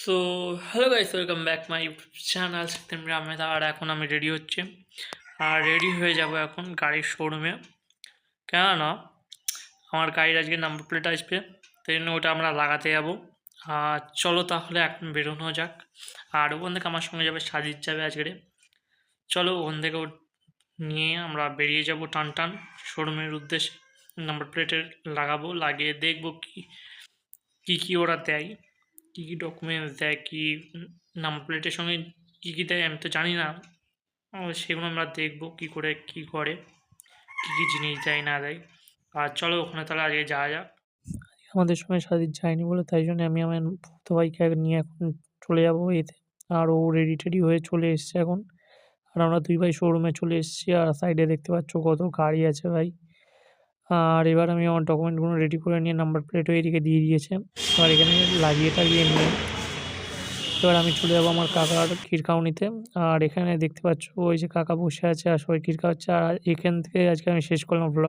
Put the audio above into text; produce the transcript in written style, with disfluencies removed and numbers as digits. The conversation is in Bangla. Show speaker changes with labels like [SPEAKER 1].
[SPEAKER 1] So hello guys, welcome back my YouTube channel September Ahmed. আর এখন আমি রেডি হচ্ছি, আর রেডি হয়ে যাব এখন গাড়ির শোরুমে। কেননা আমার গাড়ির আজকে নাম্বার প্লেট আসবে, তাই জন্য ওটা আমরা লাগাতে যাব। আর চলো তাহলে এখন বেরোনো যাক। আর ওখান থেকে আমার সঙ্গে যাবে সাজিদ, যাবে আজকে। চলো ওখান থেকে নিয়ে আমরা বেরিয়ে যাব টান টান শোরুমের উদ্দেশ্যে। নাম্বার প্লেটের লাগাবো, লাগিয়ে দেখবো কি কি ওরা দেয়, কী কী ডকুমেন্টস দেয়, কী নাম্বার প্লেটের সঙ্গে কী কী দেয় আমি তো জানি না। সেগুলো আমরা দেখবো কী করে কী করে, কী কী জিনিস দেয় না দেয়। আর চলো ওখানে তাহলে আজকে যাওয়া যাক। আমাদের সঙ্গে সাজিদ যায়নি বলে তাই জন্য আমি আমার ফুফাতো ভাইকে নিয়ে এখন চলে যাবো এতে। আর ও রেডি টেডি হয়ে চলে এসছে এখন। আর আমরা দুই ভাই শোরুমে চলে এসেছি, আর সাইডে দেখতে পাচ্ছ কত গাড়ি আছে ভাই। আর এবার আমি আমার ডকুমেন্টগুলো রেডি করে নিয়ে নাম্বার প্লেটও এদিকে দিয়ে দিয়েছে। এবার এখানে লাগিয়ে টাগিয়ে নিয়ে এবার আমি চলে যাবো আমার কাকার খিরকাউনিতে। আর এখানে দেখতে পাচ্ছ ওই যে কাকা বসে আছে আর সবাই খিরকা হচ্ছে। আর এখান থেকে আজকে আমি শেষ করলাম ব্লগ।